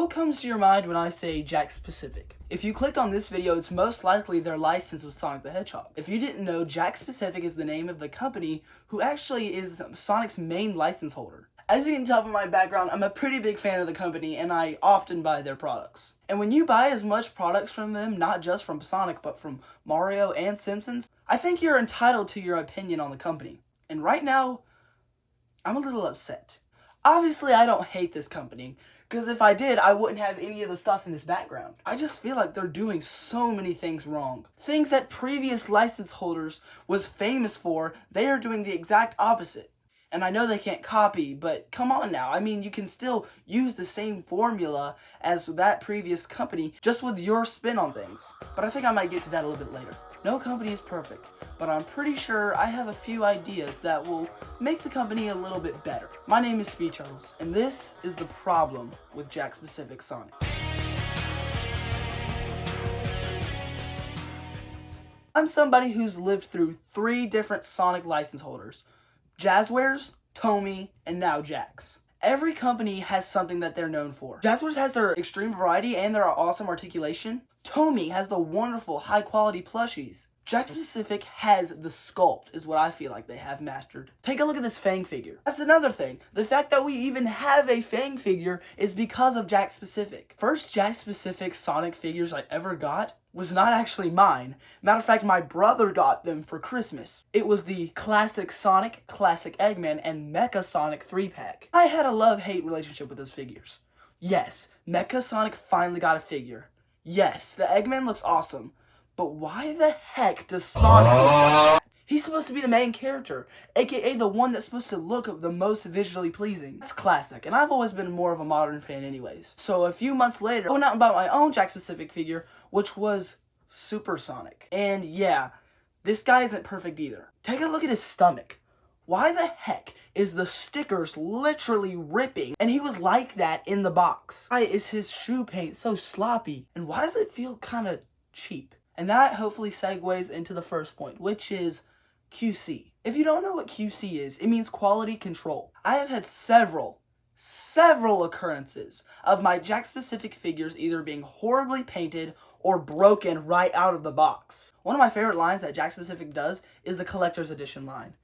What comes to your mind when I say Jakks Pacific? If you clicked on this video, it's most likely their license with Sonic the Hedgehog. If you didn't know, Jakks Pacific is the name of the company who actually is Sonic's main license holder. As you can tell from my background, I'm a pretty big fan of the company and I often buy their products. And when you buy as much products from them, not just from Sonic, but from Mario and Simpsons, I think you're entitled to your opinion on the company. And right now, I'm a little upset. Obviously, I don't hate this company, because if I did, I wouldn't have any of the stuff in this background. I just feel like they're doing so many things wrong. Things that previous license holders was famous for, they are doing the exact opposite. And I know they can't copy, but come on now. I mean, you can still use the same formula as that previous company, just with your spin on things. But I think I might get to that a little bit later. No company is perfect, but I'm pretty sure I have a few ideas that will make the company a little bit better. My name is Speed Turtles, and this is the problem with Jakks Pacific Sonic. I'm somebody who's lived through 3 different Sonic license holders: Jazzwares, Tomy, and now Jakks. Every company has something that they're known for. Jazzwares has their extreme variety and their awesome articulation. Tomy has the wonderful high quality plushies. Jakks Pacific has the sculpt, is what I feel like they have mastered. Take a look at this Fang figure. That's another thing. The fact that we even have a Fang figure is because of Jakks Pacific. First Jakks Pacific Sonic figures I ever got was not actually mine. Matter of fact, my brother got them for Christmas. It was the Classic Sonic, Classic Eggman, and Mecha Sonic 3-pack. I had a love-hate relationship with those figures. Yes, Mecha Sonic finally got a figure. Yes, the Eggman looks awesome. But why the heck does Sonic look like that? He's supposed to be the main character, aka the one that's supposed to look the most visually pleasing. That's classic, and I've always been more of a modern fan anyways. So a few months later, I went out and bought my own Jakks Pacific figure, which was Super Sonic. And yeah, this guy isn't perfect either. Take a look at his stomach. Why the heck is the stickers literally ripping? And he was like that in the box. Why is his shoe paint so sloppy? And why does it feel kind of cheap? And that hopefully segues into the first point, which is QC. If you don't know what QC is, it means quality control. I have had several occurrences of my Jakks Pacific figures either being horribly painted or broken right out of the box. One of my favorite lines that Jakks Pacific does is the collector's edition line.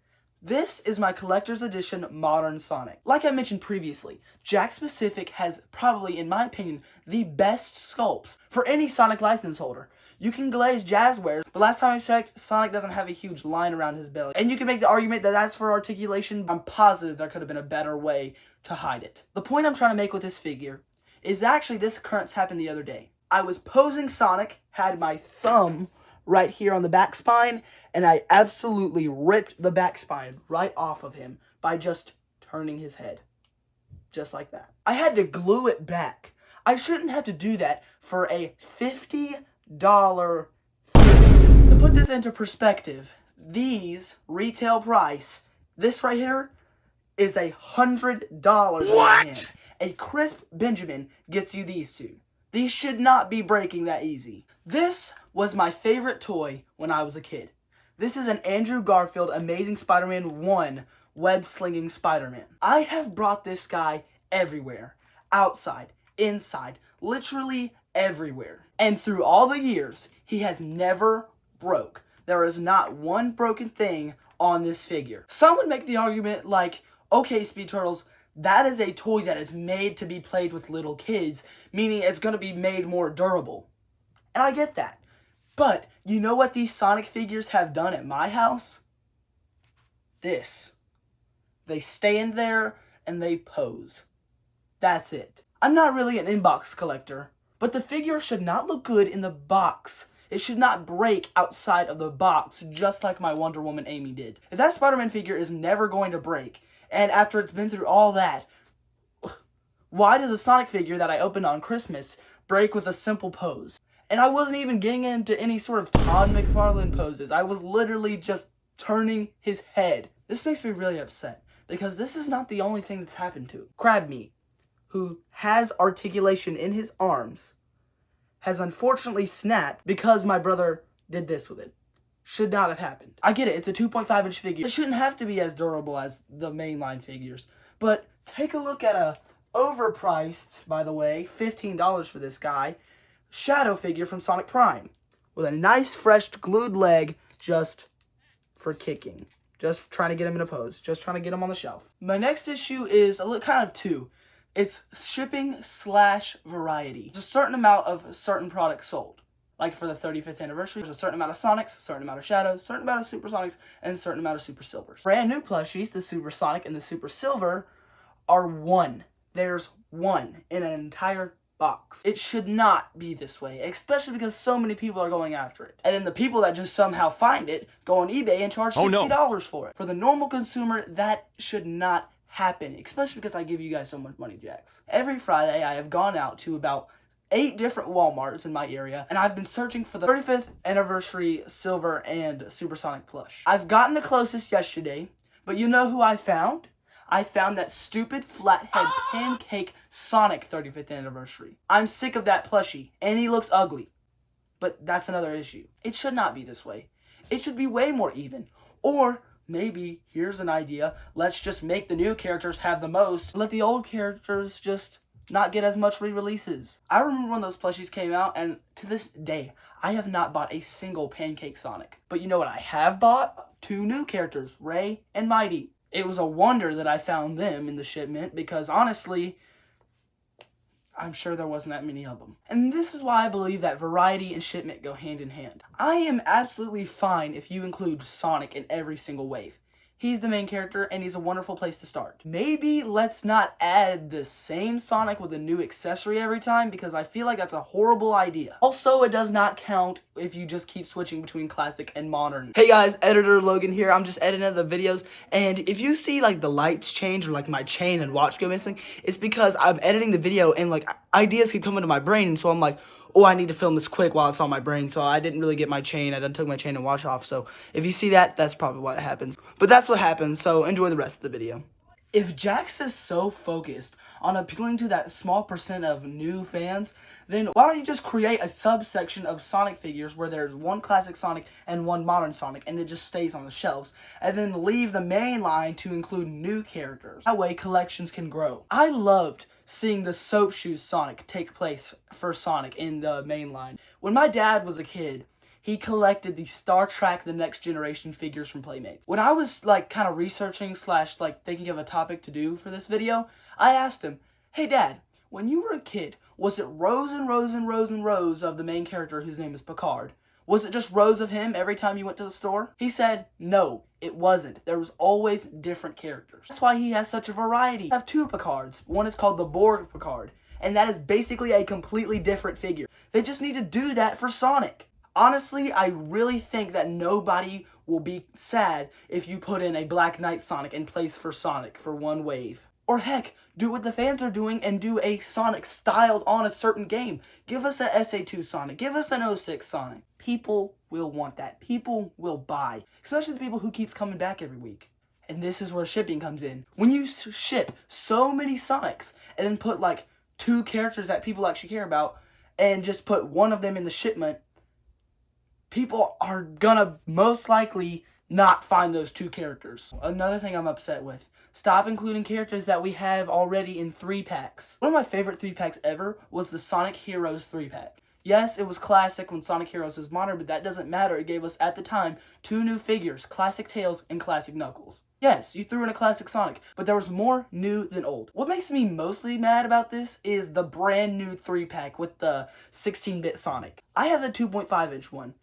This is my collector's edition modern Sonic. Like I mentioned previously, Jakks Pacific has probably, in my opinion, the best sculpts for any Sonic license holder. You can glaze Jazzwares, but last time I checked, Sonic doesn't have a huge line around his belly. And you can make the argument that that's for articulation. I'm positive there could have been a better way to hide it. The point I'm trying to make with this figure is actually this occurrence happened the other day. I was posing Sonic, had my thumb right here on the back spine, and I absolutely ripped the back spine right off of him by just turning his head. Just like that. I had to glue it back. I shouldn't have to do that for a $50 figure. To put this into perspective, these retail price, this right here, is $100. What? A crisp Benjamin gets you these two. These should not be breaking that easy. This was my favorite toy when I was a kid. This is an Andrew Garfield Amazing Spider-Man 1 web-slinging Spider-Man. I have brought this guy everywhere. Outside, inside, literally everywhere. And through all the years, he has never broke. There is not one broken thing on this figure. Some would make the argument like, okay, Speed Turtles, that is a toy that is made to be played with little kids, meaning it's going to be made more durable. And I get that. But you know what these Sonic figures have done at my house? This. They stand there and they pose. That's it. I'm not really an inbox collector, but the figure should not look good in the box. It should not break outside of the box, just like my Wonder Woman Amy did. If that Spider-Man figure is never going to break, and after it's been through all that, why does a Sonic figure that I opened on Christmas break with a simple pose? And I wasn't even getting into any sort of Todd McFarlane poses. I was literally just turning his head. This makes me really upset, because this is not the only thing that's happened to Crab Meat, who has articulation in his arms, has unfortunately snapped because my brother did this with it. Should not have happened. I get it, it's a 2.5-inch figure. It shouldn't have to be as durable as the mainline figures. But take a look at a overpriced, by the way, $15 for this guy, shadow figure from Sonic Prime with a nice fresh glued leg just for kicking. Just trying to get him in a pose. Just trying to get him on the shelf. My next issue is kind of two. It's shipping/variety. There's a certain amount of certain products sold. Like for the 35th anniversary, there's a certain amount of Sonics, a certain amount of Shadows, a certain amount of Super Sonics, and a certain amount of Super Silvers. Brand new plushies, the Super Sonic and the Super Silver, are one. There's one in an entire box. It should not be this way, especially because so many people are going after it. And then the people that just somehow find it go on eBay and charge $60 for it. For the normal consumer, that should not happen, especially because I give you guys so much money, Jakks. Every Friday, I have gone out to about 8 different Walmarts in my area, and I've been searching for the 35th anniversary Silver and Supersonic plush. I've gotten the closest yesterday, but you know who I found? I found that stupid flathead pancake Sonic 35th anniversary. I'm sick of that plushie, and he looks ugly. But that's another issue. It should not be this way. It should be way more even. Or maybe, here's an idea, let's just make the new characters have the most, let the old characters just not get as much re-releases. I remember when those plushies came out, and to this day, I have not bought a single pancake Sonic. But you know what I have bought? 2 new characters, Ray and Mighty. It was a wonder that I found them in the shipment because honestly, I'm sure there wasn't that many of them. And this is why I believe that variety and shipment go hand in hand. I am absolutely fine if you include Sonic in every single wave. He's the main character, and he's a wonderful place to start. Maybe let's not add the same Sonic with a new accessory every time, because I feel like that's a horrible idea. Also, it does not count if you just keep switching between classic and modern. Hey guys, Editor Logan here. I'm just editing the videos, and if you see like the lights change or like my chain and watch go missing, it's because I'm editing the video and like ideas keep coming to my brain, and so I'm like, oh, I need to film this quick while it's on my brain, so I didn't really get my chain. I done took my chain and watch off, so if you see that, that's probably what happens. But that's what happens, so enjoy the rest of the video. If Jakks is so focused on appealing to that small percent of new fans, then why don't you just create a subsection of Sonic figures where there's one classic Sonic and one modern Sonic, and it just stays on the shelves, and then leave the main line to include new characters. That way, collections can grow. I loved seeing the Soap Shoes Sonic take place for Sonic in the main line. When my dad was a kid, he collected the Star Trek The Next Generation figures from Playmates. When I was like kind of researching / like thinking of a topic to do for this video, I asked him, hey Dad, when you were a kid, was it rows and rows and rows and rows of the main character whose name is Picard? Was it just rows of him every time you went to the store? He said, no, it wasn't. There was always different characters. That's why he has such a variety. I have 2 Picards. One is called the Borg Picard, and that is basically a completely different figure. They just need to do that for Sonic. Honestly, I really think that nobody will be sad if you put in a Black Knight Sonic in place for Sonic for one wave. Or heck, do what the fans are doing and do a Sonic styled on a certain game. Give us a SA2 Sonic. Give us an 06 Sonic. People will want that. People will buy. Especially the people who keeps coming back every week. And this is where shipping comes in. When you ship so many Sonics and then put like 2 characters that people actually care about and just put one of them in the shipment, people are gonna most likely not find those 2 characters. Another thing I'm upset with. Stop including characters that we have already in 3-packs. One of my favorite 3-packs ever was the Sonic Heroes 3-pack. Yes, it was classic when Sonic Heroes was modern, but that doesn't matter. It gave us, at the time, 2 new figures, Classic Tails and Classic Knuckles. Yes, you threw in a classic Sonic, but there was more new than old. What makes me mostly mad about this is the brand new 3-pack with the 16-bit Sonic. I have a 2.5-inch one.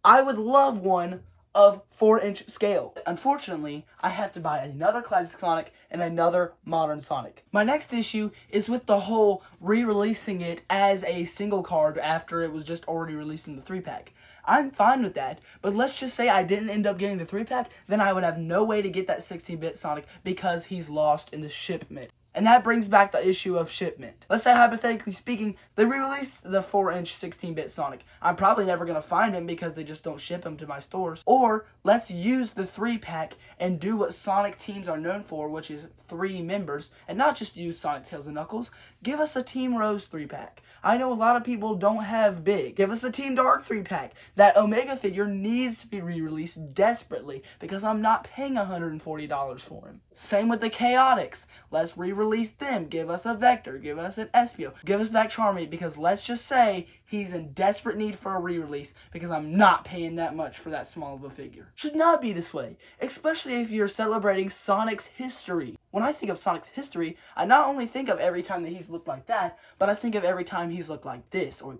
I would love one of 4-inch scale. Unfortunately, I have to buy another classic Sonic and another modern Sonic. My next issue is with the whole re-releasing it as a single card after it was just already released in the 3-pack. I'm fine with that, but let's just say I didn't end up getting the 3-pack, then I would have no way to get that 16-bit Sonic because he's lost in the shipment. And that brings back the issue of shipment. Let's say, hypothetically speaking, they re-released the 4-inch 16-bit Sonic. I'm probably never going to find him because they just don't ship him to my stores. Or, let's use the 3-pack and do what Sonic teams are known for, which is 3 members, and not just use Sonic, Tails, and Knuckles. Give us a Team Rose 3-pack. I know a lot of people don't have big. Give us a Team Dark 3-pack. That Omega figure needs to be re-released desperately because I'm not paying $140 for him. Same with the Chaotix. Let's re-release re-release them. Give us a Vector. Give us an Espio. Give us back Charmy, because let's just say he's in desperate need for a re-release because I'm not paying that much for that small of a figure. Should not be this way, especially if you're celebrating Sonic's history. When I think of Sonic's history, I not only think of every time that he's looked like that, but I think of every time he's looked like this or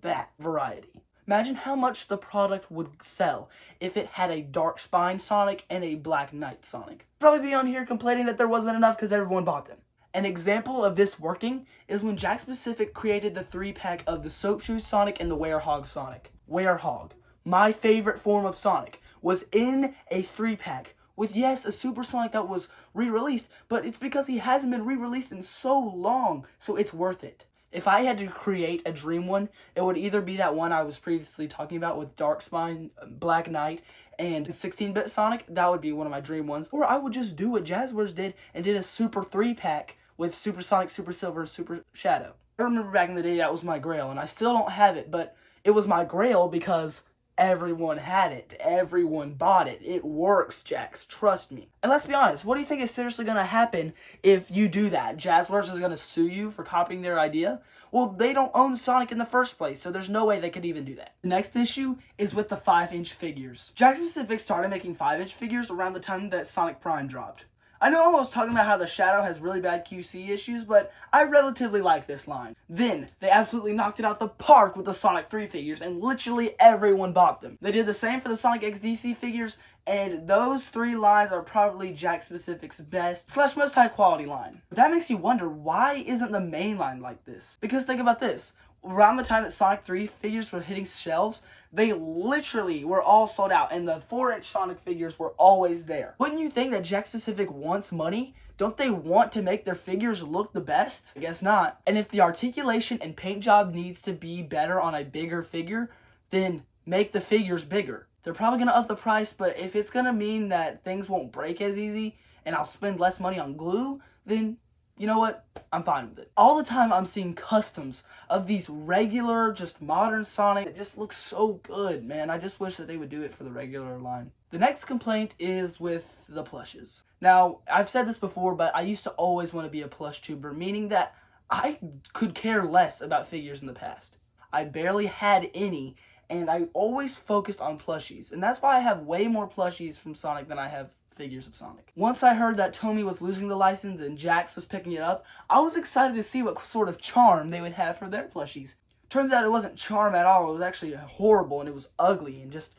that variety. Imagine how much the product would sell if it had a dark spine Sonic and a black knight Sonic. Probably be on here complaining that there wasn't enough because everyone bought them. An example of this working is when Jakks Pacific created the 3-pack of the Soap Shoe Sonic and the Werehog Sonic. Werehog, my favorite form of Sonic, was in a 3-pack with, yes, a Super Sonic that was re-released, but it's because he hasn't been re-released in so long, so it's worth it. If I had to create a dream one, it would either be that one I was previously talking about with Dark Spine, Black Knight, and 16-bit Sonic. That would be one of my dream ones. Or I would just do what Jazzwares did and did a Super 3-pack with Super Sonic, Super Silver, and Super Shadow. I remember back in the day that was my grail, and I still don't have it, but it was my grail because everyone had it. Everyone bought it. It works, Jakks. Trust me. And let's be honest, what do you think is seriously going to happen if you do that? Jazzwares is going to sue you for copying their idea? Well, they don't own Sonic in the first place, so there's no way they could even do that. The next issue is with the 5-inch figures. Jakks Pacific started making 5-inch figures around the time that Sonic Prime dropped. I know I was talking about how the Shadow has really bad QC issues, but I relatively like this line. Then, they absolutely knocked it out the park with the Sonic 3 figures, and literally everyone bought them. They did the same for the Sonic XDC figures, and those 3 lines are probably Jakks Pacific's best / most high quality line. But that makes you wonder, why isn't the main line like this? Because think about this. Around the time that Sonic 3 figures were hitting shelves, they literally were all sold out, and the 4-inch Sonic figures were always there. Wouldn't you think that Jakks Pacific wants money? Don't they want to make their figures look the best? I guess not. And if the articulation and paint job needs to be better on a bigger figure, then make the figures bigger. They're probably going to up the price, but if it's going to mean that things won't break as easy, and I'll spend less money on glue, then you know what? I'm fine with it. All the time I'm seeing customs of these regular, just modern Sonic that just looks so good, man. I just wish that they would do it for the regular line. The next complaint is with the plushes. Now, I've said this before, but I used to always want to be a plush tuber, meaning that I could care less about figures in the past. I barely had any, and I always focused on plushies. And that's why I have way more plushies from Sonic than I have figures of Sonic. Once I heard that Tomy was losing the license and Jakks was picking it up, I was excited to see what sort of charm they would have for their plushies. Turns out it wasn't charm at all. It was actually horrible, and it was ugly, and just,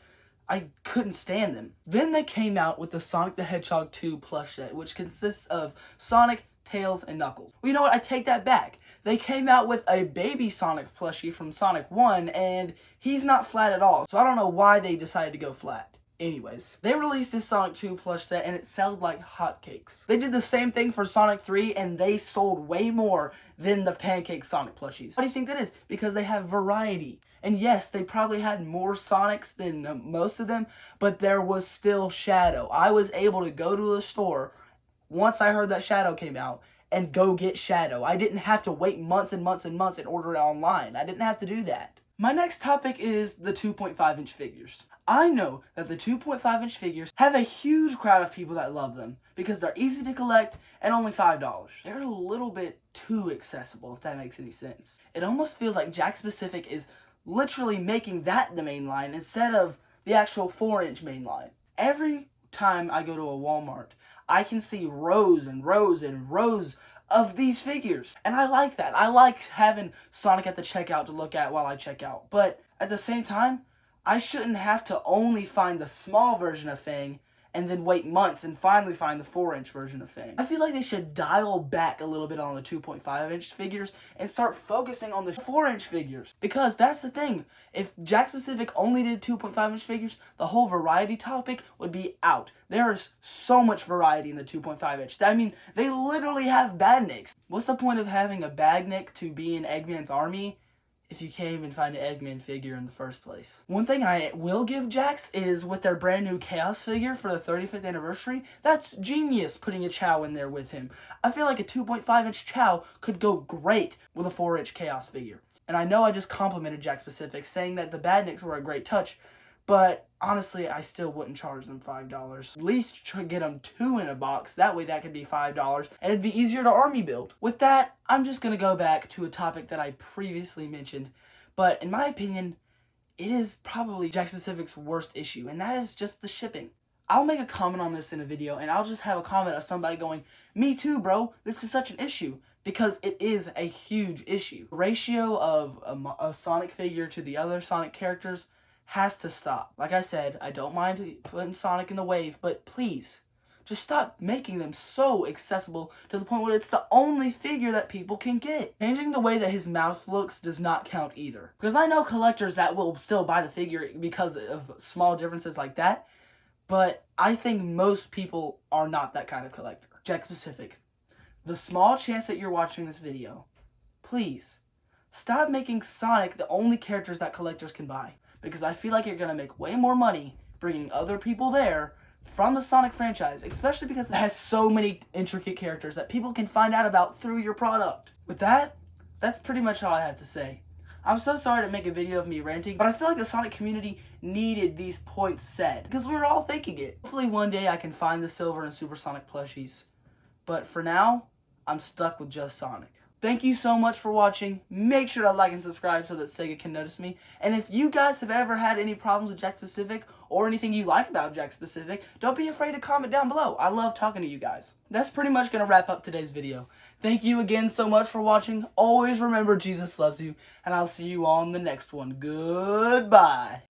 I couldn't stand them. Then they came out with the Sonic the Hedgehog 2 plush set, which consists of Sonic, Tails, and Knuckles. Well, you know what? I take that back. They came out with a baby Sonic plushie from Sonic 1, and he's not flat at all, so I don't know why they decided to go flat. Anyways, they released this Sonic 2 plush set, and it sold like hotcakes. They did the same thing for Sonic 3, and they sold way more than the Pancake Sonic plushies. Why do you think that is? Because they have variety. And yes, they probably had more Sonics than most of them, but there was still Shadow. I was able to go to the store once I heard that Shadow came out and go get Shadow. I didn't have to wait months and months and months and order it online. I didn't have to do that. My next topic is the 2.5-inch figures. I know that the 2.5-inch figures have a huge crowd of people that love them because they're easy to collect and only $5. They're a little bit too accessible, if that makes any sense. It almost feels like Jakks Pacific is literally making that the main line instead of the actual 4-inch main line. Every time I go to a Walmart, I can see rows and rows and rows of these figures. And I like that. I like having Sonic at the checkout to look at while I check out. But at the same time, I shouldn't have to only find the small version of Fang and then wait months and finally find the 4-inch version of Fang. I feel like they should dial back a little bit on the 2.5-inch figures and start focusing on the 4-inch figures. Because that's the thing. If Jakks Pacific only did 2.5-inch figures, the whole variety topic would be out. There is so much variety in the 2.5-inch. I mean, they literally have Badniks. What's the point of having a Badnik to be in Eggman's army if you can't even find an Eggman figure in the first place? One thing I will give Jakks is with their brand new Chaos figure for the 35th anniversary, that's genius putting a Chow in there with him. I feel like a 2.5-inch Chow could go great with a 4-inch Chaos figure. And I know I just complimented Jakks Pacific saying that the Badniks were a great touch, But honestly, I still wouldn't charge them $5. At least get them 2 in a box. That way that could be $5 and it'd be easier to army build. With that, I'm just going to go back to a topic that I previously mentioned. But in my opinion, it is probably Jakks Pacific's worst issue, and that is just the shipping. I'll make a comment on this in a video, and I'll just have a comment of somebody going, "Me too, bro. This is such an issue." Because it is a huge issue. The ratio of a Sonic figure to the other Sonic characters has to stop. Like I said, I don't mind putting Sonic in the wave, but please, just stop making them so accessible to the point where it's the only figure that people can get. Changing the way that his mouth looks does not count either. Because I know collectors that will still buy the figure because of small differences like that, but I think most people are not that kind of collector. Jakks Pacific, the small chance that you're watching this video, please, stop making Sonic the only characters that collectors can buy. Because I feel like you're going to make way more money bringing other people there from the Sonic franchise, especially because it has so many intricate characters that people can find out about through your product. With that, that's pretty much all I have to say. I'm so sorry to make a video of me ranting, but I feel like the Sonic community needed these points said, because we were all thinking it. Hopefully one day I can find the Silver and Super Sonic plushies. But for now, I'm stuck with just Sonic. Thank you so much for watching. Make sure to like and subscribe so that Sega can notice me. And if you guys have ever had any problems with Jakks Pacific or anything you like about Jakks Pacific, don't be afraid to comment down below. I love talking to you guys. That's pretty much going to wrap up today's video. Thank you again so much for watching. Always remember Jesus loves you, and I'll see you all in the next one. Goodbye.